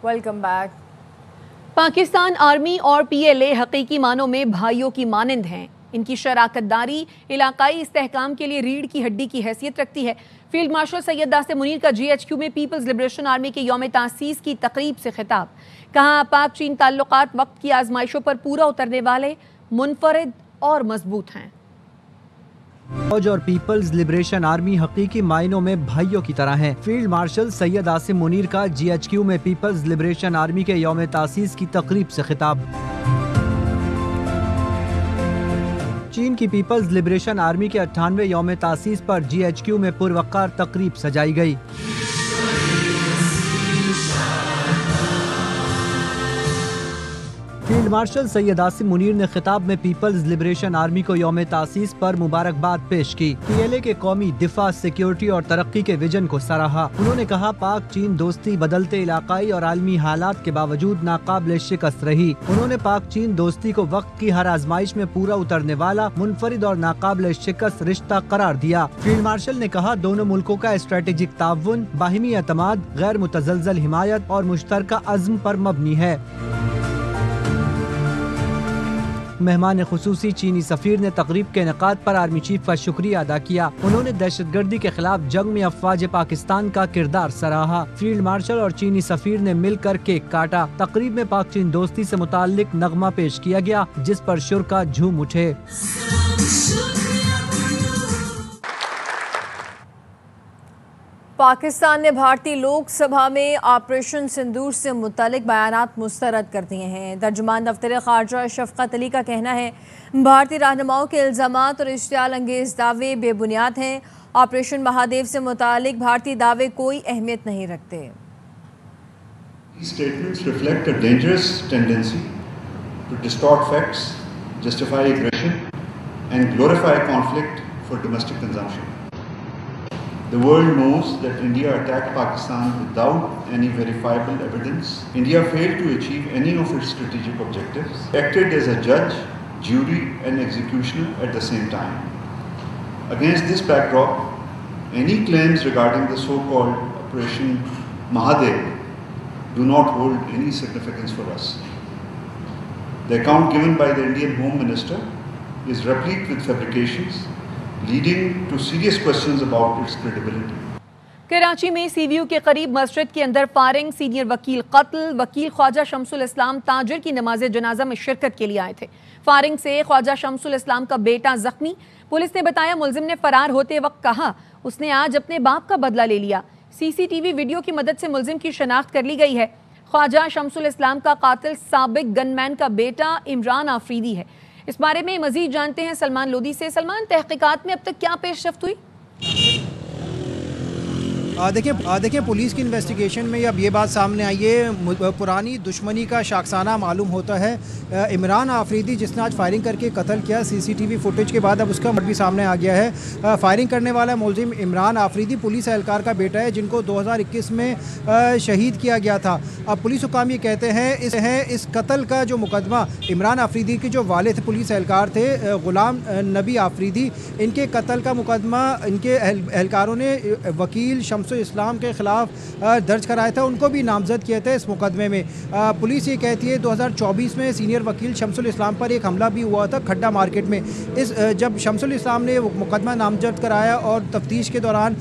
Welcome back. Pakistan army اور P L A حقیقی معنوں میں بھائیوں کی مانند ہیں۔ ان کی شراکت داری علاقائی استحکام کے لیے ریڑھ کی ہڈی کی حیثیت رکھتی ہے۔ فیلڈ مارشل سید داسم منیر کا جی ایچ کیو میں پیپلز لبریشن آرمی کے یوم تاسیس کی تقریب سے خطاب۔ کہا پاک چین تعلقات وقت کی آزمائشوں پر پورا اترنے والے، منفرد اور مضبوط ہیں۔ فوج اور پیپلز لبریشن آرمی حقیقی معنوں میں بھائیوں کی طرح ہیں۔ فیلڈ مارشل سید داسم منیر کا جی ایچ کیو میں پیپلز لبریشن آرمی کے یوم تاسیس کی تقریب سے خطاب۔ چین کی پیپلز لبریشن آرمی کے 98ویں یوم تاسیس پر جی ایچ کیو میں پروقار تقریب سجائی گئی۔ فیلڈ مارشل سید داسم منیر نے خطاب میں پیپلز لبریشن آرمی کو یوم تاسیس پر مبارکباد پیش کی۔ پی ایل اے کے قومی دفاع، سیکیورٹی اور ترقی کے ویژن کو سراہا۔ انہوں نے کہا پاک چین دوستی بدلتے علاقائی اور عالمی حالات کے باوجود ناقابل شکست رہی۔ انہوں نے پاک چین دوستی کو وقت کی ہر آزمائش میں پورا اترنے والا، منفرد اور ناقابل شکست رشتہ قرار دیا۔ فیلڈ مارشل نے کہا دونوں ملکوں کا اسٹریٹجک تعاون، باہمی اعتماد، غیر متزلزل حمایت اور مشترکہ عزم پر مبنی ہے۔ مہمان خصوصی چینی سفیر نے تقریب کے انعقاد پر آرمی چیف کا شکریہ ادا کیا۔ انہوں نے دہشت گردی کے خلاف جنگ میں افواج پاکستان کا کردار سراہا۔ فیلڈ مارشل اور چینی سفیر نے مل کر کیک کاٹا۔ تقریب میں پاک چین دوستی سے متعلق نغمہ پیش کیا گیا جس پر شرکا جھوم اٹھے۔ پاکستان نے بھارتی لوک سبھا میں آپریشن سندور سے متعلق بیانات مسترد کر دیے ہیں۔ ترجمان دفتر خارجہ شفقت علی کا کہنا ہے بھارتی رہنماؤں کے الزامات اور اشتعال انگیز دعوے بے بنیاد ہیں۔ آپریشن مہادیو سے متعلق بھارتی دعوے کوئی اہمیت نہیں رکھتے۔ These statements reflect a dangerous tendency to distort facts, justify aggression and glorify conflict for domestic consumption. The world knows that India attacked Pakistan without any verifiable evidence. India failed to achieve any of its strategic objectives, acted as a judge, jury and executioner at the same time. Against this backdrop, any claims regarding the so-called Operation Mahadev do not hold any significance for us. The account given by the Indian Home Minister is replete with fabrications, leading to serious questions about its credibility. Karachi میں سی وی you کے قریب مسجد کے اندر firing, senior وکیل قتل۔ وکیل خواجہ شمس الاسلام تاجر کی نماز جنازہ میں شرکت کے لیے آئے تھے۔ فائرنگ سے خواجہ شمس الاسلام کا بیٹا زخمی۔ پولیس نے بتایا ملزم نے فرار ہوتے وقت کہا اس نے آج اپنے باپ کا بدلہ لے لیا۔ سی سی ٹی وی ویڈیو کی مدد سے ملزم کی شناخت کر لی گئی ہے۔ خواجہ شمس الاسلام کا قاتل سابق گن مین کا بیٹا عمران آفریدی ہے۔ اس بارے میں مزید جانتے ہیں سلمان لودھی سے۔ سلمان، تحقیقات میں اب تک کیا پیش رفت ہوئی؟ دیکھیں پولیس کی انویسٹیگیشن میں اب یہ بات سامنے آئی ہے، پرانی دشمنی کا شاخسانہ معلوم ہوتا ہے۔ عمران آفریدی جس نے آج فائرنگ کر کے قتل کیا، سی سی ٹی وی فوٹیج کے بعد اب اس کا مرد بھی سامنے آ گیا ہے۔ فائرنگ کرنے والا ملزم عمران آفریدی پولیس اہلکار کا بیٹا ہے جن کو 2021 میں شہید کیا گیا تھا۔ اب پولیس حکام یہ کہتے ہیں اس قتل کا جو مقدمہ عمران آفریدی کے جو والد پولیس اہلکار تھے غلام نبی آفریدی، ان کے قتل کا مقدمہ ان کے اہلکاروں نے وکیل شمس اسلام کے خلاف درج کرایا تھا، ان کو بھی نامزد کیا تھا اس مقدمے میں۔ پولیس یہ کہتی ہے 2024 میں سینئر وکیل شمس الاسلام پر ایک حملہ بھی ہوا تھا کھڈا مارکیٹ میں۔ جب شمس الاسلام نے مقدمہ نامزد کرایا اور تفتیش کے دوران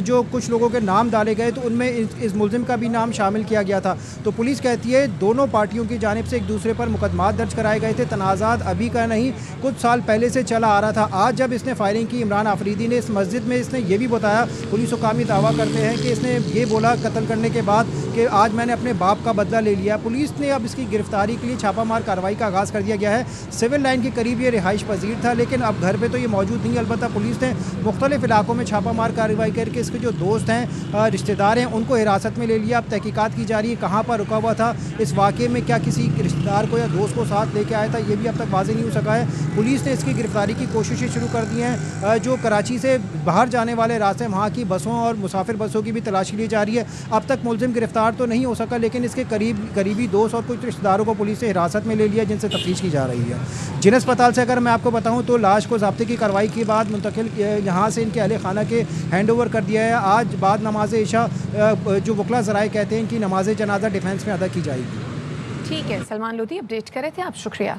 جو کچھ لوگوں کے نام ڈالے گئے تو ان میں اس ملزم کا بھی نام شامل کیا گیا تھا۔ تو پولیس کہتی ہے دونوں پارٹیوں کی جانب سے ایک دوسرے پر مقدمات درج کرائے گئے تھے۔ تنازعات ابھی کا نہیں، کچھ سال پہلے سے چلا آ رہا تھا۔ آج جب اس نے فائرنگ کی عمران آفریدی نے اس مسجد میں، اس نے یہ بھی بتایا، پولیس حکامی دعویٰ کرتے ہیں کہ اس نے یہ بولا قتل کرنے کے بعد کہ آج میں نے اپنے باپ کا بدلہ لے لیا۔ پولیس نے اب اس کی گرفتاری کے لیے چھاپہ مار کارروائی کا آغاز کر دیا گیا ہے۔ سول لائن کے قریب یہ رہائش پذیر تھا لیکن اب گھر پہ تو یہ موجود نہیں، البتہ پولیس نے مختلف علاقوں میں چھاپہ مار کارروائی کر کے اس کے جو دوست ہیں، رشتہ دار ہیں، ان کو حراست میں لے لیا۔ اب تحقیقات کی جا رہی ہے کہاں پر رکا ہوا تھا اس واقعے میں، کیا کسی رشتہ دار کو یا دوست کو ساتھ لے کے آیا تھا، یہ بھی اب تک واضح نہیں ہو سکا ہے۔ پولیس نے اس کی گرفتاری کی کوششیں شروع کر دی ہیں۔ جو کراچی سے باہر جانے والے راستے، وہاں کی بسوں اور مسافر بسوں کی بھی تلاشی لی جا رہی ہے۔ اب تک ملزم گرفتار گرفتار تو نہیں ہو سکا لیکن اس کے قریبی دوست اور کچھ رشتہ داروں کو پولیس نے حراست میں لے لیا جن سے تفتیش کی جا رہی ہے. جن اسپتال سے اگر میں آپ کو بتاؤں تو لاش کو ضابطے کی کارروائی کے بعد منتقل یہاں سے ان کے اہل خانہ کے ہینڈ اوور کر دیا ہے. آج بعد نماز عشاء جو وکلا ذرائع کہتے ہیں ان کی نماز جنازہ ڈیفینس میں ادا کی جائے گی. ٹھیک ہے سلمان لودھی اپڈیٹ کر رہے تھے آپ, شکریہ.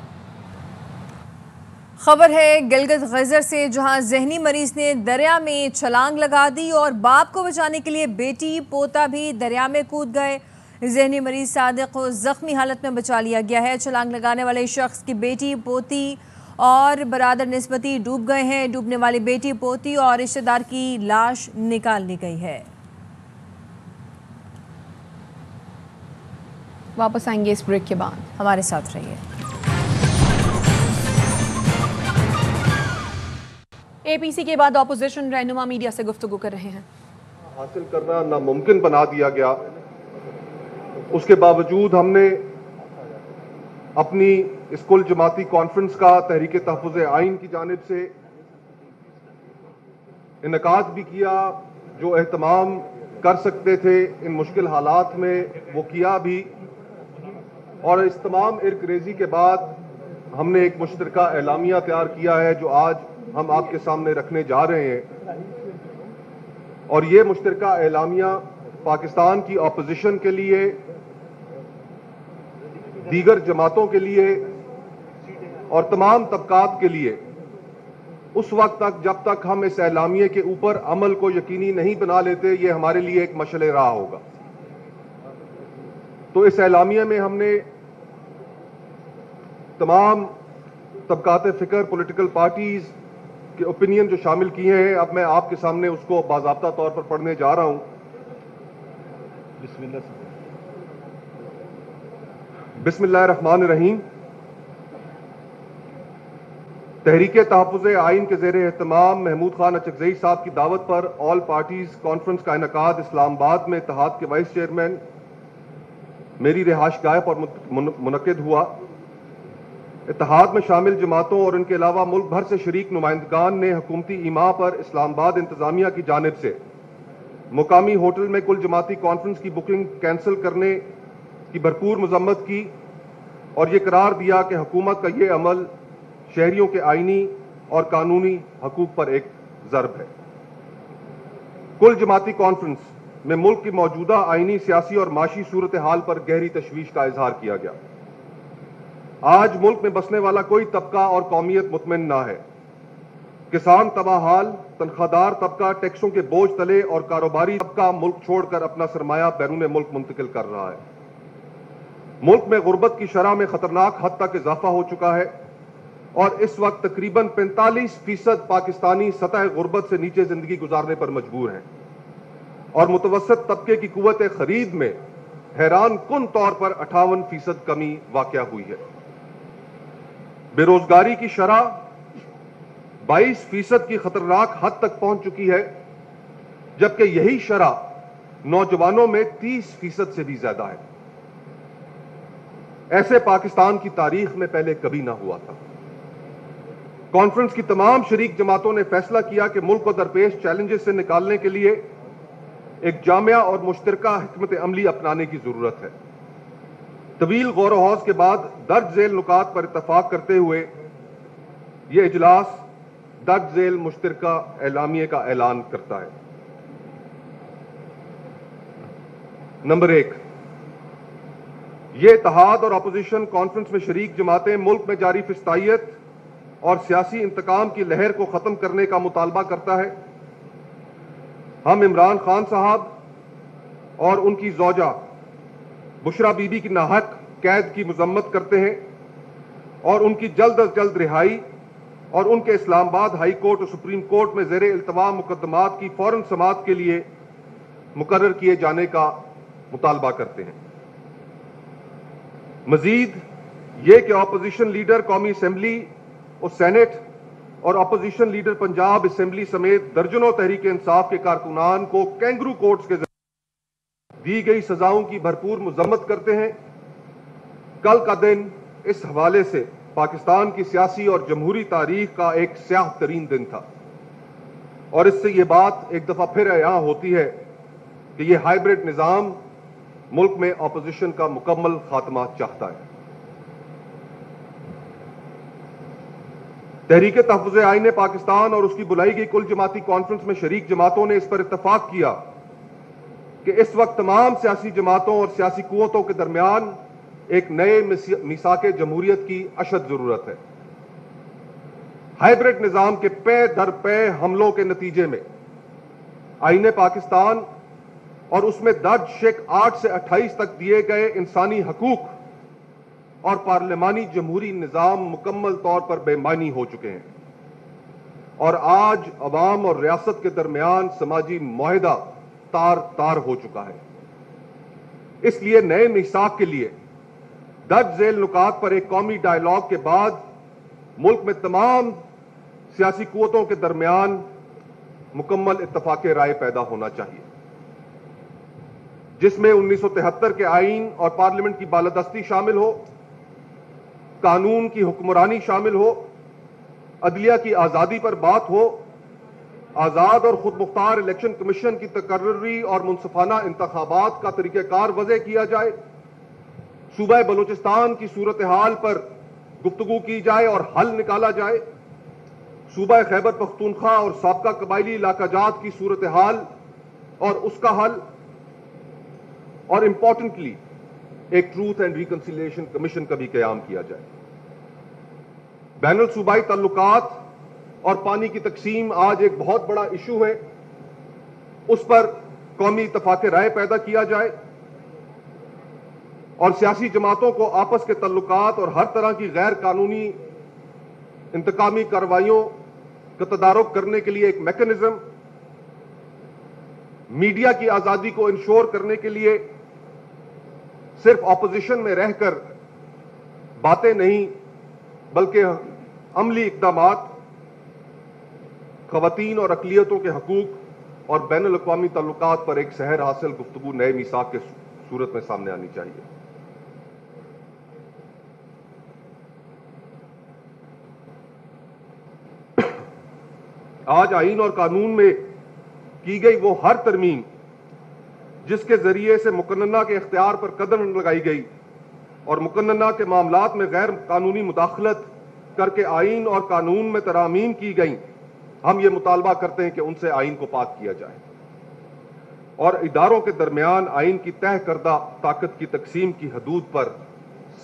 خبر ہے گلگت غزر سے جہاں ذہنی مریض نے دریا میں چھلانگ لگا دی اور باپ کو بچانے کے لیے بیٹی پوتا بھی دریا میں کود گئے. ذہنی مریض صادق کو زخمی حالت میں بچا لیا گیا ہے. چھلانگ لگانے والے شخص کی بیٹی پوتی اور برادر نسبتی ڈوب گئے ہیں. ڈوبنے والی بیٹی پوتی اور رشتہ دار کی لاش نکال لی گئی ہے. واپس آئیں گے اس بریک کے بعد, ہمارے ساتھ رہیے. اے پی سی کے بعد اپوزیشن رہنما میڈیا سے گفتگو کر رہے ہیں. حاصل کرنا ناممکن بنا دیا گیا, اس کے باوجود ہم نے اپنی اس کل جماعتی کانفرنس کا تحریک تحفظ آئین کی جانب سے انعقاد بھی کیا. جو اہتمام کر سکتے تھے ان مشکل حالات میں وہ کیا بھی, اور اس تمام ارکریزی کے بعد ہم نے ایک مشترکہ اعلامیہ تیار کیا ہے جو آج ہم آپ کے سامنے رکھنے جا رہے ہیں. اور یہ مشترکہ اعلامیہ پاکستان کی اپوزیشن کے لیے, دیگر جماعتوں کے لیے اور تمام طبقات کے لیے اس وقت تک جب تک ہم اس اعلامیے کے اوپر عمل کو یقینی نہیں بنا لیتے یہ ہمارے لیے ایک مشعل راہ ہوگا. تو اس اعلامیے میں ہم نے تمام طبقات فکر, پولیٹیکل پارٹیز کے اوپینین جو شامل کیے ہیں. اب میں آپ کے سامنے اس کو باضابطہ طور پر پڑھنے جا رہا ہوں. بسم اللہ الرحمن الرحیم. تحریک تحفظ آئین کے زیر اہتمام محمود خان اچکزئی صاحب کی دعوت پر آل پارٹیز کانفرنس کا انعقاد اسلام آباد میں اتحاد کے وائس چیئرمین میری رہائش گاہ پر منعقد ہوا. اتحاد میں شامل جماعتوں اور ان کے علاوہ ملک بھر سے شریک نمائندگان نے حکومتی ایما پر اسلام آباد انتظامیہ کی جانب سے مقامی ہوٹل میں کل جماعتی کانفرنس کی بکنگ کینسل کرنے کی بھرپور مذمت کی اور یہ قرار دیا کہ حکومت کا یہ عمل شہریوں کے آئینی اور قانونی حقوق پر ایک ضرب ہے. کل جماعتی کانفرنس میں ملک کی موجودہ آئینی, سیاسی اور معاشی صورتحال پر گہری تشویش کا اظہار کیا گیا. آج ملک میں بسنے والا کوئی طبقہ اور قومیت مطمئن نہ ہے. کسان تباہ حال, تنخواہ دار طبقہ ٹیکسوں کے بوجھ تلے اور کاروباری طبقہ ملک چھوڑ کر اپنا سرمایہ بیرون ملک منتقل کر رہا ہے. ملک میں غربت کی شرح میں خطرناک حد تک اضافہ ہو چکا ہے اور اس وقت تقریباً 45% پاکستانی سطح غربت سے نیچے زندگی گزارنے پر مجبور ہیں اور متوسط طبقے کی قوت خرید میں حیران کن طور پر 58% کمی واقع ہوئی ہے. بے روزگاری کی شرح 22% کی خطرناک حد تک پہنچ چکی ہے جبکہ یہی شرح نوجوانوں میں 30% سے بھی زیادہ ہے. ایسے پاکستان کی تاریخ میں پہلے کبھی نہ ہوا تھا. کانفرنس کی تمام شریک جماعتوں نے فیصلہ کیا کہ ملک کو درپیش چیلنجز سے نکالنے کے لیے ایک جامع اور مشترکہ حکمت عملی اپنانے کی ضرورت ہے. طویل غور و خوض کے بعد درج ذیل نکات پر اتفاق کرتے ہوئے یہ اجلاس درج ذیل مشترکہ اعلامیے کا اعلان کرتا ہے. نمبر 1, یہ اتحاد اور اپوزیشن کانفرنس میں شریک جماعتیں ملک میں جاری فسطائیت اور سیاسی انتقام کی لہر کو ختم کرنے کا مطالبہ کرتا ہے. ہم عمران خان صاحب اور ان کی زوجہ بشرا بی بی کی ناحق قید کی مذمت کرتے ہیں اور ان کی جلد از جلد رہائی اور ان کے اسلام آباد ہائی کورٹ اور سپریم کورٹ میں زیر التوا مقدمات کی فوراً سماعت کے لیے مقرر کیے جانے کا مطالبہ کرتے ہیں. مزید یہ کہ اپوزیشن لیڈر قومی اسمبلی اور سینٹ اور اپوزیشن لیڈر پنجاب اسمبلی سمیت درجنوں تحریک انصاف کے کارکنان کو کینگرو کورٹس کے ذریعے دی گئی سزاؤں کی بھرپور مذمت کرتے ہیں. کل کا دن اس حوالے سے پاکستان کی سیاسی اور جمہوری تاریخ کا ایک سیاہ ترین دن تھا اور اس سے یہ بات ایک دفعہ پھر یہاں ہوتی ہے کہ یہ ہائیبرڈ نظام ملک میں اپوزیشن کا مکمل خاتمہ چاہتا ہے۔ تحریک تحفظ آئین پاکستان اور اس کی بلائی گئی کل جماعتی کانفرنس میں شریک جماعتوں نے اس پر اتفاق کیا کہ اس وقت تمام سیاسی جماعتوں اور سیاسی قوتوں کے درمیان ایک نئے میثاق جمہوریت کی اشد ضرورت ہے۔ ہائیبرڈ نظام کے پے در پے حملوں کے نتیجے میں آئین پاکستان اور اس میں درج شق 8 سے 28 تک دیے گئے انسانی حقوق اور پارلیمانی جمہوری نظام مکمل طور پر بے معنی ہو چکے ہیں، اور آج عوام اور ریاست کے درمیان سماجی معاہدہ تار تار ہو چکا ہے۔ اس لیے نئے میثاق کے لیے درج ذیل نکات پر ایک قومی ڈائیلاگ کے بعد ملک میں تمام سیاسی قوتوں کے درمیان مکمل اتفاق رائے پیدا ہونا چاہیے، جس میں 1973 کے آئین اور پارلیمنٹ کی بالادستی شامل ہو، قانون کی حکمرانی شامل ہو، عدلیہ کی آزادی پر بات ہو، آزاد اور خود مختار الیکشن کمیشن کی تقرری اور منصفانہ انتخابات کا طریقہ کار وضع کیا جائے، صوبہ بلوچستان کی صورتحال پر گفتگو کی جائے اور حل نکالا جائے، صوبہ خیبر پختونخوا اور سابقہ قبائلی علاقہ جات کی صورتحال اور اس کا حل، اور امپورٹنٹلی ایک ٹروتھ اینڈ ریکنسیلیشن کمیشن کا بھی قیام کیا جائے۔ بین الصوبائی تعلقات اور پانی کی تقسیم آج ایک بہت بڑا ایشو ہے، اس پر قومی اتفاق رائے پیدا کیا جائے اور سیاسی جماعتوں کو آپس کے تعلقات اور ہر طرح کی غیر قانونی انتقامی کارروائیوں کا تدارک کرنے کے لیے ایک میکنزم، میڈیا کی آزادی کو انشور کرنے کے لیے صرف اپوزیشن میں رہ کر باتیں نہیں بلکہ عملی اقدامات، خواتین اور اقلیتوں کے حقوق اور بین الاقوامی تعلقات پر ایک سحر حاصل گفتگو نئے میثاق کے صورت میں سامنے آنی چاہیے۔ آج آئین اور قانون میں کی گئی وہ ہر ترمیم جس کے ذریعے سے مقننہ کے اختیار پر قدم لگائی گئی اور مقننہ کے معاملات میں غیر قانونی مداخلت کر کے آئین اور قانون میں ترامیم کی گئیں، ہم یہ مطالبہ کرتے ہیں کہ ان سے آئین کو پاک کیا جائے اور اداروں کے درمیان آئین کی طے کردہ طاقت کی تقسیم کی حدود پر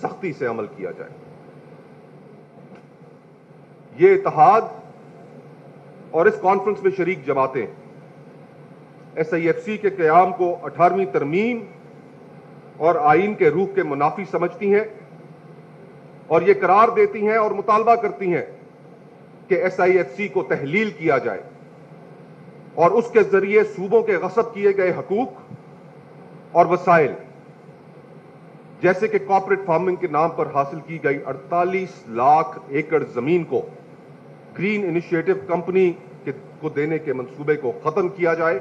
سختی سے عمل کیا جائے۔ یہ اتحاد اور اس کانفرنس میں شریک جماعتیں ایس آئی ایف سی کے قیام کو 18ویں ترمیم اور آئین کے روح کے منافی سمجھتی ہیں اور یہ قرار دیتی ہیں اور مطالبہ کرتی ہیں کہ ایس آئی ایف سی کو تحلیل کیا جائے اور اس کے ذریعے صوبوں کے غصب کیے گئے حقوق اور وسائل جیسے کہ کارپوریٹ فارمنگ کے نام پر حاصل کی گئی 48 لاکھ ایکڑ زمین کو گرین انیشیٹو کمپنی کو دینے کے منصوبے کو ختم کیا جائے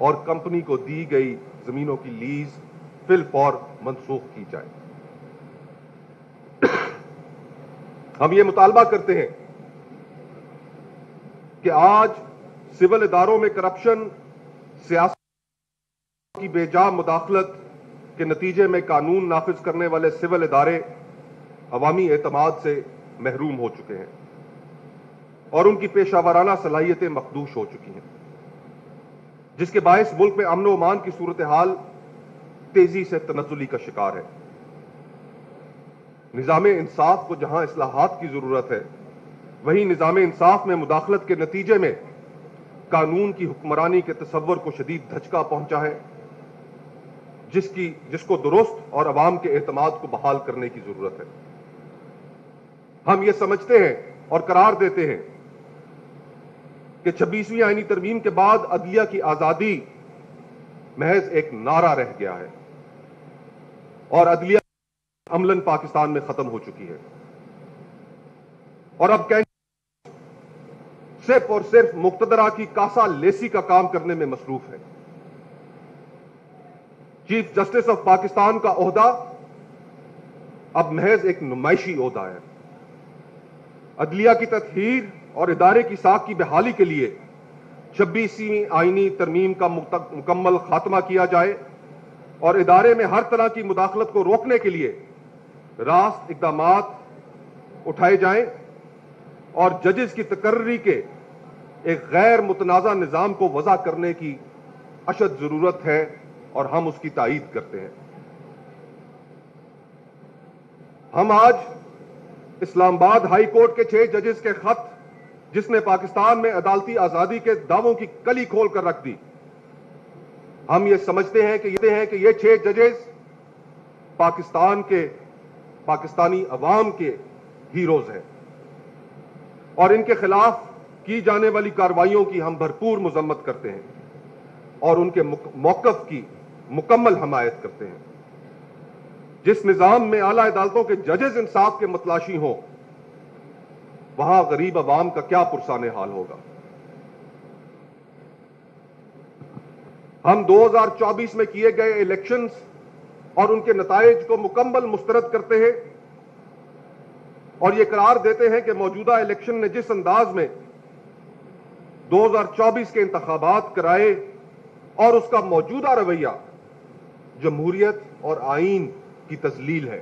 اور کمپنی کو دی گئی زمینوں کی لیز فی الفور منسوخ کی جائے۔ ہم یہ مطالبہ کرتے ہیں کہ آج سول اداروں میں کرپشن، سیاست کی بے جا مداخلت کے نتیجے میں قانون نافذ کرنے والے سول ادارے عوامی اعتماد سے محروم ہو چکے ہیں اور ان کی پیشہ ورانہ صلاحیتیں مخدوش ہو چکی ہیں، جس کے باعث ملک میں امن و امان کی صورتحال تیزی سے تنزلی کا شکار ہے۔ نظام انصاف کو جہاں اصلاحات کی ضرورت ہے، وہیں نظام انصاف میں مداخلت کے نتیجے میں قانون کی حکمرانی کے تصور کو شدید دھچکا پہنچا ہے، جس کو درست اور عوام کے اعتماد کو بحال کرنے کی ضرورت ہے۔ ہم یہ سمجھتے ہیں اور قرار دیتے ہیں کہ 26ویں آئینی ترمیم کے بعد عدلیہ کی آزادی محض ایک نعرہ رہ گیا ہے اور عدلیہ عملاً پاکستان میں ختم ہو چکی ہے اور اب صرف اور صرف مقتدرہ کی کاسا لیسی کا کام کرنے میں مصروف ہے۔ چیف جسٹس آف پاکستان کا عہدہ اب محض ایک نمائشی عہدہ ہے۔ عدلیہ کی تطہیر اور ادارے کی ساکھ کی بحالی کے لیے 26ویں آئینی ترمیم کا مکمل خاتمہ کیا جائے اور ادارے میں ہر طرح کی مداخلت کو روکنے کے لیے راست اقدامات اٹھائے جائیں اور ججز کی تقرری کے ایک غیر متنازع نظام کو وضع کرنے کی اشد ضرورت ہے اور ہم اس کی تائید کرتے ہیں۔ ہم آج اسلام آباد ہائی کورٹ کے 6 ججز کے خط جس نے پاکستان میں عدالتی آزادی کے دعووں کی کلی کھول کر رکھ دی، ہم یہ سمجھتے ہیں کہ یہ 6 ججز پاکستانی عوام کے ہیروز ہیں اور ان کے خلاف کی جانے والی کارروائیوں کی ہم بھرپور مذمت کرتے ہیں اور ان کے موقف کی مکمل حمایت کرتے ہیں۔ جس نظام میں اعلیٰ عدالتوں کے ججز انصاف کے متلاشی ہوں، وہاں غریب عوام کا کیا پرسان حال ہوگا۔ ہم 2024 میں کیے گئے الیکشنز اور ان کے نتائج کو مکمل مسترد کرتے ہیں اور یہ قرار دیتے ہیں کہ موجودہ الیکشن نے جس انداز میں 2024 کے انتخابات کرائے اور اس کا موجودہ رویہ جمہوریت اور آئین کی تذلیل ہے۔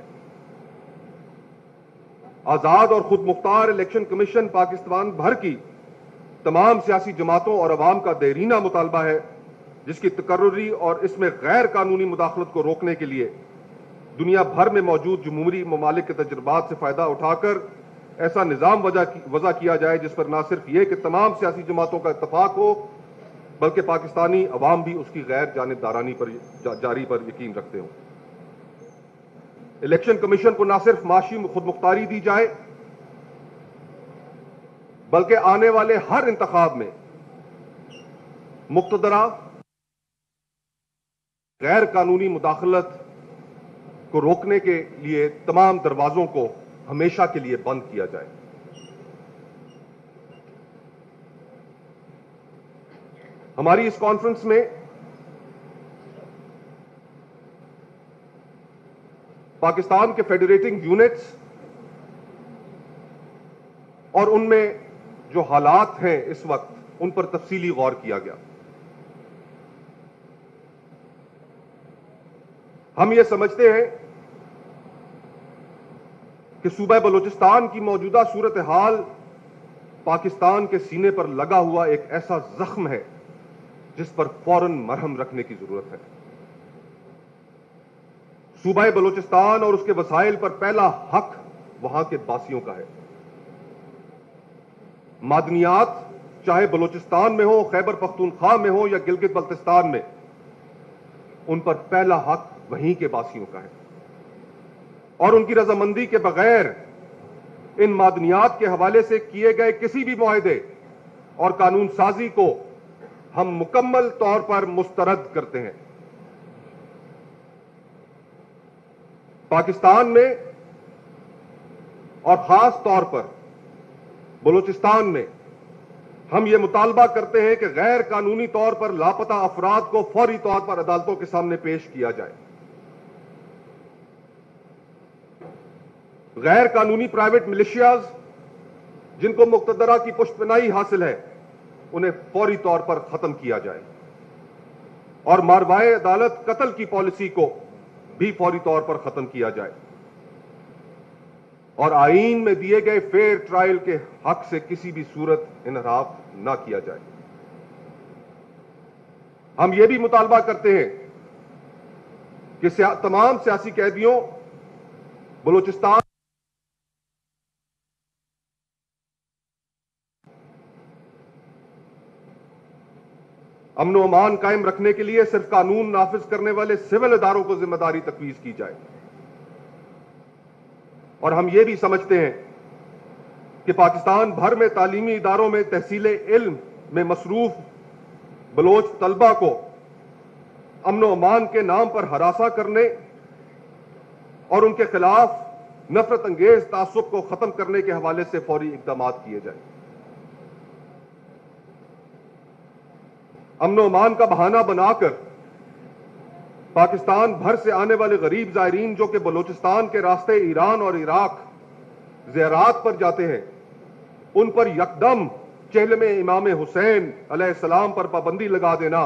آزاد اور خود مختار الیکشن کمیشن پاکستان بھر کی تمام سیاسی جماعتوں اور عوام کا دیرینہ مطالبہ ہے، جس کی تقرری اور اس میں غیر قانونی مداخلت کو روکنے کے لیے دنیا بھر میں موجود جمہوری ممالک کے تجربات سے فائدہ اٹھا کر ایسا نظام وضع کیا جائے جس پر نہ صرف یہ کہ تمام سیاسی جماعتوں کا اتفاق ہو بلکہ پاکستانی عوام بھی اس کی غیر جانبدارانی پر جاری پر یقین رکھتے ہوں۔ الیکشن کمیشن کو نہ صرف معاشی خود مختاری دی جائے بلکہ آنے والے ہر انتخاب میں مقتدرہ غیر قانونی مداخلت کو روکنے کے لیے تمام دروازوں کو ہمیشہ کے لیے بند کیا جائے۔ ہماری اس کانفرنس میں پاکستان کے فیڈریٹنگ یونٹس اور ان میں جو حالات ہیں اس وقت ان پر تفصیلی غور کیا گیا۔ ہم یہ سمجھتے ہیں کہ صوبہ بلوچستان کی موجودہ صورتحال پاکستان کے سینے پر لگا ہوا ایک ایسا زخم ہے جس پر فوراً مرہم رکھنے کی ضرورت ہے۔ صوبہ بلوچستان اور اس کے وسائل پر پہلا حق وہاں کے باسیوں کا ہے۔ معدنیات چاہے بلوچستان میں ہو، خیبر پختونخوا میں ہو یا گلگت بلتستان میں، ان پر پہلا حق وہیں کے باسیوں کا ہے اور ان کی رضامندی کے بغیر ان معدنیات کے حوالے سے کیے گئے کسی بھی معاہدے اور قانون سازی کو ہم مکمل طور پر مسترد کرتے ہیں۔ پاکستان میں اور خاص طور پر بلوچستان میں ہم یہ مطالبہ کرتے ہیں کہ غیر قانونی طور پر لاپتہ افراد کو فوری طور پر عدالتوں کے سامنے پیش کیا جائے۔ غیر قانونی پرائیویٹ ملیشیاز جن کو مقتدرہ کی پشت پناہی حاصل ہے انہیں فوری طور پر ختم کیا جائے اور ماروائے عدالت قتل کی پالیسی کو بھی فوری طور پر ختم کیا جائے اور آئین میں دیے گئے فیئر ٹرائل کے حق سے کسی بھی صورت انحراف نہ کیا جائے۔ ہم یہ بھی مطالبہ کرتے ہیں کہ تمام سیاسی قیدیوں بلوچستان امن و امان قائم رکھنے کے لیے صرف قانون نافذ کرنے والے سول اداروں کو ذمہ داری تفویض کی جائے اور ہم یہ بھی سمجھتے ہیں کہ پاکستان بھر میں تعلیمی اداروں میں تحصیل علم میں مصروف بلوچ طلبہ کو امن و امان کے نام پر ہراساں کرنے اور ان کے خلاف نفرت انگیز تعصب کو ختم کرنے کے حوالے سے فوری اقدامات کیے جائیں۔ امن و امان کا بہانہ بنا کر پاکستان بھر سے آنے والے غریب زائرین جو کہ بلوچستان کے راستے ایران اور عراق زیارات پر جاتے ہیں ان پر یکدم چہلم امام حسین علیہ السلام پر پابندی لگا دینا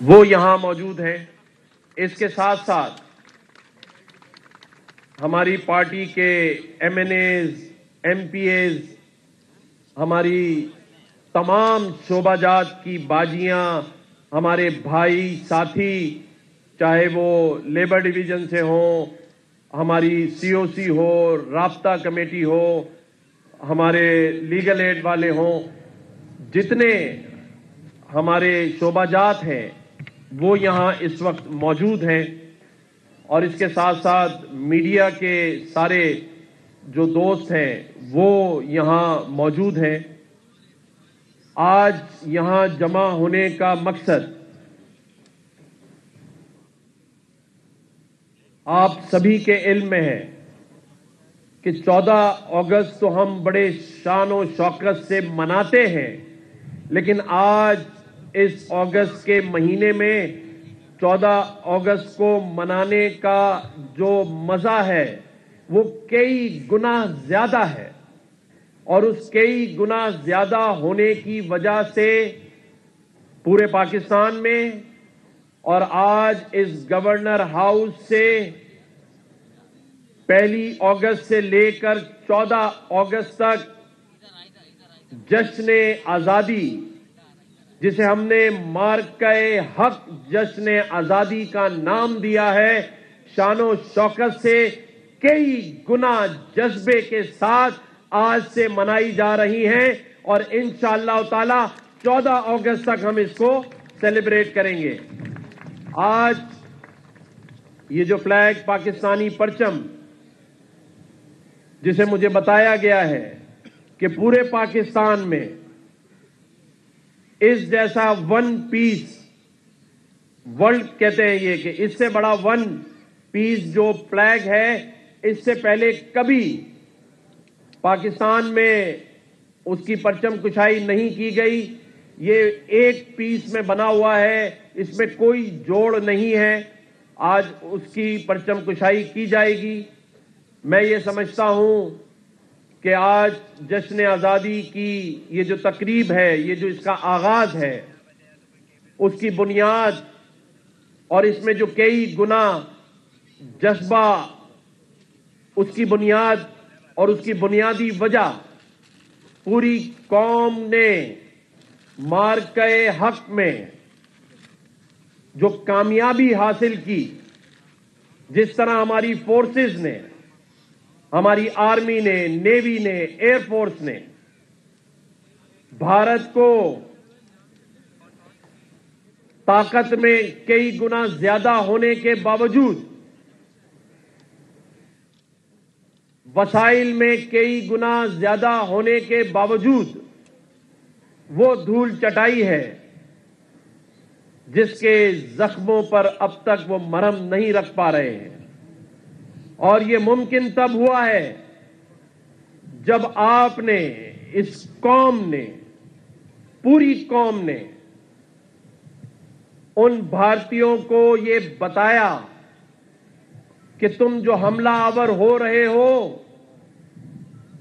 وہ یہاں موجود ہیں. اس کے ساتھ ساتھ ہماری پارٹی کے MNAs, MPAs, ہماری تمام شعبہ جات کی باجیاں، ہمارے بھائی ساتھی، چاہے وہ لیبر ڈویژن سے ہوں، ہماری سی او سی ہو، رابطہ کمیٹی ہو، ہمارے لیگل ایڈ والے ہوں، جتنے ہمارے شعبہ جات ہیں وہ یہاں اس وقت موجود ہیں. اور اس کے ساتھ ساتھ میڈیا کے سارے جو دوست ہیں وہ یہاں موجود ہیں. آج یہاں جمع ہونے کا مقصد آپ سبھی کے علم میں ہے کہ 14 اگست تو ہم بڑے شان و شوکت سے مناتے ہیں، لیکن آج اس اگست کے مہینے میں 14 اگست کو منانے کا جو مزہ ہے وہ کئی گنا زیادہ ہے. اور اس کئی گنا زیادہ ہونے کی وجہ سے پورے پاکستان میں اور آج اس گورنر ہاؤس سے 1 اگست سے لے کر 14 اگست تک جشن آزادی، جسے ہم نے مارکہ حق جشن آزادی کا نام دیا ہے، شان و شوکت سے کئی گنا جذبے کے ساتھ آج سے منائی جا رہی ہیں. اور انشاءاللہ تعالی 14 اگست تک ہم اس کو سیلیبریٹ کریں گے. آج یہ جو فلیگ پاکستانی پرچم، جسے مجھے بتایا گیا ہے کہ پورے پاکستان میں اس جیسا ون پیس ورلڈ کہتے ہیں یہ، کہ اس سے بڑا ون پیس جو فلیگ ہے اس سے پہلے کبھی پاکستان میں اس کی پرچم کشائی نہیں کی گئی. یہ ایک پیس میں بنا ہوا ہے، اس میں کوئی جوڑ نہیں ہے. آج اس کی پرچم کشائی کی جائے گی. میں یہ سمجھتا ہوں کہ آج جشن آزادی کی یہ جو تقریب ہے، یہ جو اس کا آغاز ہے، اس کی بنیاد اور اس میں جو کئی گنا جذبہ، اس کی بنیاد اور اس کی بنیادی وجہ پوری قوم نے مارکہ حق میں جو کامیابی حاصل کی، جس طرح ہماری فورسز نے، ہماری آرمی نے، نیوی نے، ایئر فورس نے بھارت کو طاقت میں کئی گنا زیادہ ہونے کے باوجود، وسائل میں کئی گنا زیادہ ہونے کے باوجود وہ دھول چٹائی ہے جس کے زخموں پر اب تک وہ مرہم نہیں رکھ پا رہے ہیں. اور یہ ممکن تب ہوا ہے جب آپ نے، اس قوم نے، پوری قوم نے ان بھارتیوں کو یہ بتایا کہ تم جو حملہ آور ہو رہے ہو،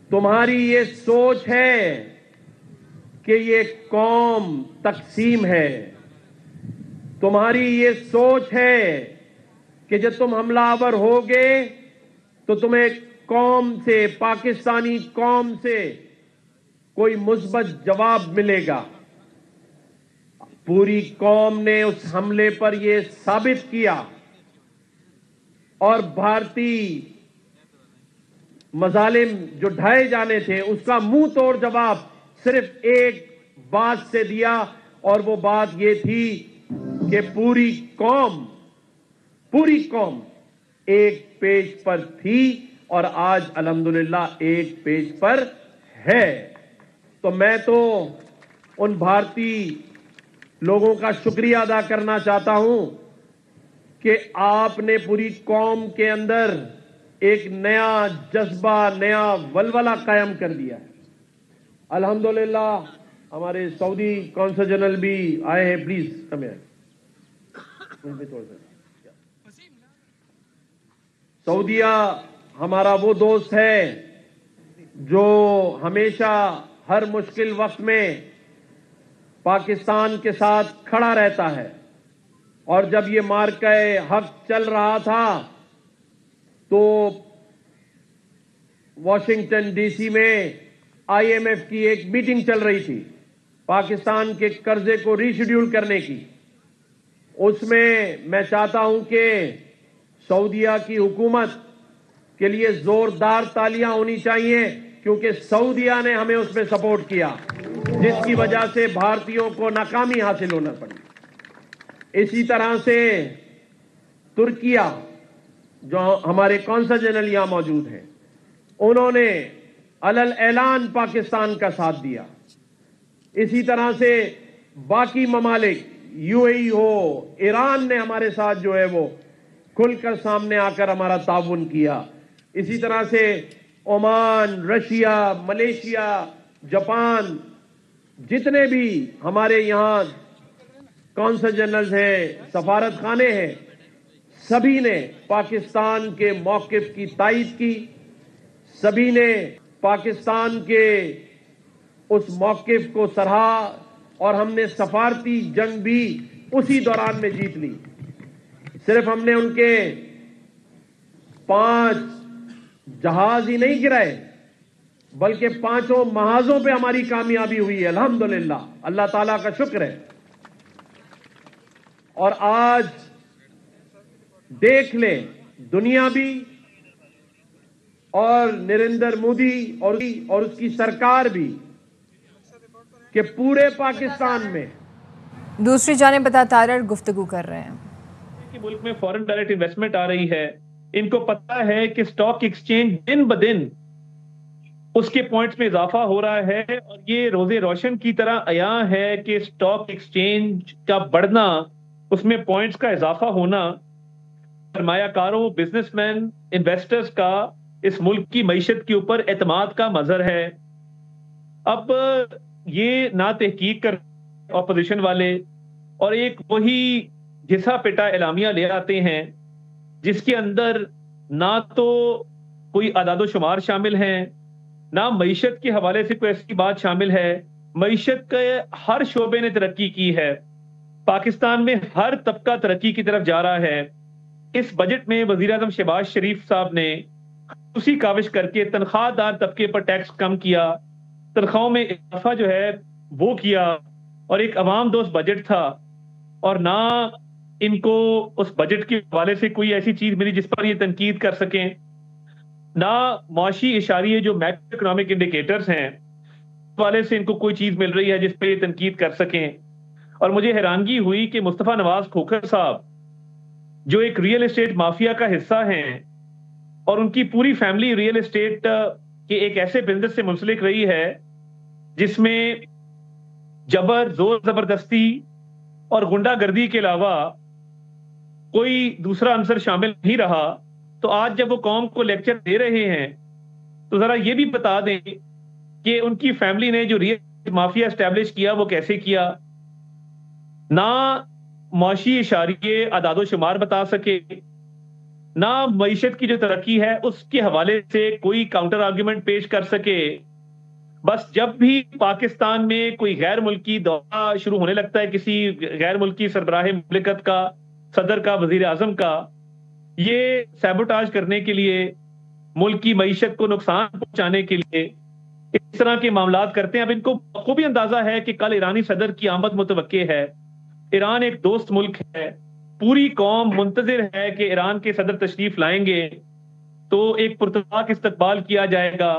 تمہاری یہ سوچ ہے کہ یہ قوم تقسیم ہے. تمہاری یہ سوچ ہے کہ جب تم حملہ آور ہوگے تو تمہیں قوم سے، پاکستانی قوم سے کوئی مثبت جواب ملے گا. پوری قوم نے اس حملے پر یہ ثابت کیا اور بھارتی مظالم جو ڈھائے جانے تھے اس کا منہ توڑ جواب صرف ایک بات سے دیا، اور وہ بات یہ تھی کہ پوری قوم ایک پیج پر تھی اور آج الحمدللہ ایک پیج پر ہے. تو میں تو ان بھارتی لوگوں کا شکریہ ادا کرنا چاہتا ہوں کہ آپ نے پوری قوم کے اندر ایک نیا جذبہ، نیا ولولہ قائم کر دیا. الحمدللہ ہمارے سعودی کونسل جنرل بھی آئے ہیں. Please come here. سعودیہ ہمارا وہ دوست ہے جو ہمیشہ ہر مشکل وقت میں پاکستان کے ساتھ کھڑا رہتا ہے. اور جب یہ مارکہ حق چل رہا تھا تو واشنگٹن ڈی سی میں IMF کی ایک میٹنگ چل رہی تھی پاکستان کے قرضے کو ری شیڈیول کرنے کی. اس میں چاہتا ہوں کہ سعودیہ کی حکومت کے لیے زوردار تالیاں ہونی چاہیے کیونکہ سعودیہ نے ہمیں اس میں سپورٹ کیا جس کی وجہ سے بھارتیوں کو ناکامی حاصل ہونا پڑی. اسی طرح سے ترکیہ جو ہمارے قونصل جنرل یہاں موجود ہیں انہوں نے علل اعلان پاکستان کا ساتھ دیا. اسی طرح سے باقی ممالک UAE ہو ایران نے ہمارے ساتھ جو ہے وہ کھل کر سامنے آ کر ہمارا تعاون کیا. اسی طرح سے عمان، رشیا، ملیشیا، جاپان جتنے بھی ہمارے یہاں قونصل جنرلز ہیں سفارت خانے ہیں سبھی نے پاکستان کے موقف کی تائید کی. سبھی نے پاکستان کے اس موقف کو سراہا اور ہم نے سفارتی جنگ بھی اسی دوران میں جیت لی. صرف ہم نے ان کے 5 جہاز ہی نہیں گرائے بلکہ 5 محاذوں پہ ہماری کامیابی ہوئی ہے الحمدللہ. اللہ تعالیٰ کا شکر ہے. اور آج دیکھ لیں دنیا بھی اور نریندر مودی اور اس کی سرکار بھی کہ پورے پاکستان میں. دوسری جانب بتا تارڑ گفتگو کر رہے ہیں کہ ملک میں فورن ڈائریکٹ انویسٹمنٹ آ رہی ہے. ان کو پتا ہے کہ سٹاک ایکسچینج دن بدن اس کے پوائنٹس میں اضافہ ہو رہا ہے اور یہ روزے روشن کی طرح عیاں ہے کہ سٹاک ایکسچینج کا بڑھنا اس میں پوائنٹس کا اضافہ ہونا سرمایہ کاروں بزنس مین انویسٹرز کا اس ملک کی معیشت کے اوپر اعتماد کا مظہر ہے. اب یہ نہ تحقیق کر اپوزیشن والے اور ایک وہی گھسا پٹا اعلامیہ لے آتے ہیں جس کے اندر نہ تو کوئی اعداد و شمار شامل ہیں نہ معیشت کے حوالے سے کوئی ایسی بات شامل ہے. معیشت کے ہر شعبے نے ترقی کی ہے. پاکستان میں ہر طبقہ ترقی کی طرف جا رہا ہے. اس بجٹ میں وزیر اعظم شہباز شریف صاحب نے خصوصی کاوش کر کے تنخواہ دار طبقے پر ٹیکس کم کیا, تنخواہوں میں اضافہ جو ہے وہ کیا اور ایک عوام دوست بجٹ تھا. اور نہ ان کو اس بجٹ کے حوالے سے کوئی ایسی چیز ملی جس پر یہ تنقید کر سکیں, نہ معاشی اشاریے جو میکرو اکنامک انڈیکیٹرز ہیں اس حوالے سے ان کو کوئی چیز مل رہی ہے جس پہ یہ تنقید کر سکیں. اور مجھے حیرانگی ہوئی کہ مصطفیٰ نواز کھوکھر صاحب جو ایک ریئل اسٹیٹ مافیا کا حصہ ہیں اور ان کی پوری فیملی ریئل اسٹیٹ کے ایک ایسے بزنس سے منسلک رہی ہے جس میں جبر, زور زبردستی اور غنڈہ گردی کے علاوہ کوئی دوسرا عنصر شامل نہیں رہا, تو آج جب وہ قوم کو لیکچر دے رہے ہیں تو ذرا یہ بھی بتا دیں کہ ان کی فیملی نے جو ریئل مافیا اسٹیبلش کیا وہ کیسے کیا. نہ معاشی اشاریے اعداد و شمار بتا سکے, نہ معیشت کی جو ترقی ہے اس کے حوالے سے کوئی کاؤنٹر آرگیومنٹ پیش کر سکے. بس جب بھی پاکستان میں کوئی غیر ملکی دورہ شروع ہونے لگتا ہے کسی غیر ملکی سربراہ مملکت کا, صدر کا, وزیر اعظم کا, یہ سیبوٹاج کرنے کے لیے, ملک کی معیشت کو نقصان پہنچانے کے لیے اس طرح کے معاملات کرتے ہیں. اب ان کو بخوبی اندازہ ہے کہ کل ایرانی صدر کی آمد متوقع ہے. ایران ایک دوست ملک ہے, پوری قوم منتظر ہے کہ ایران کے صدر تشریف لائیں گے تو ایک پرتپاک استقبال کیا جائے گا.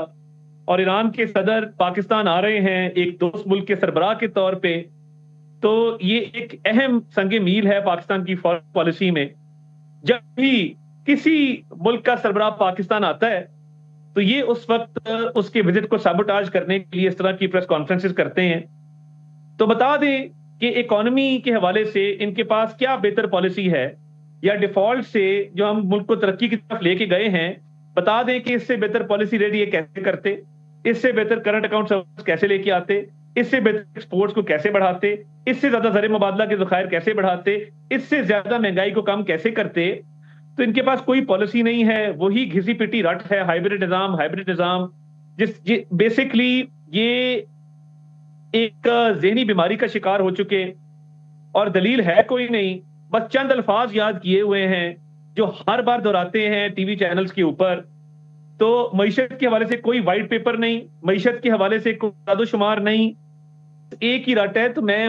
اور ایران کے صدر پاکستان آ رہے ہیں ایک دوست ملک کے سربراہ کے طور پہ, تو یہ ایک اہم سنگ میل ہے پاکستان کی فارن پالیسی میں. جب بھی کسی ملک کا سربراہ پاکستان آتا ہے تو یہ اس وقت اس کے وزٹ کو سیبوٹاج کرنے کے لیے اس طرح کی پریس کانفرنسز کرتے ہیں. تو بتا دیں کہ اکانومی کے حوالے سے ان کے پاس کیا بہتر پالیسی ہے, یا ڈیفالٹ سے جو ہم ملک کو ترقی کی طرف لے کے گئے ہیں بتا دیں کہ اس سے بہتر پالیسی ریٹ یہ کیسے کرتے, اس سے بہتر کرنٹ اکاؤنٹ سروس کیسے لے کے آتے, اس سے بہتر ایکسپورٹس کو کیسے بڑھاتے, اس سے زیادہ زر مبادلہ کے ذخائر کیسے بڑھاتے, اس سے زیادہ مہنگائی کو کم کیسے کرتے. تو ان کے پاس کوئی پالیسی نہیں ہے, وہی گھسی پٹی رٹ ہے, ہائبرڈ نظام جس بیسکلی یہ ایک ذہنی بیماری کا شکار ہو چکے اور دلیل ہے کوئی نہیں, بس چند الفاظ یاد کیے ہوئے ہیں جو ہر بار دہراتے ہیں ٹی وی چینلز کے اوپر. تو معیشت کے حوالے سے کوئی وائٹ پیپر نہیں, معیشت کے حوالے سے کوئی اعداد و شمار نہیں, ایک ہی رٹ ہے. تو میں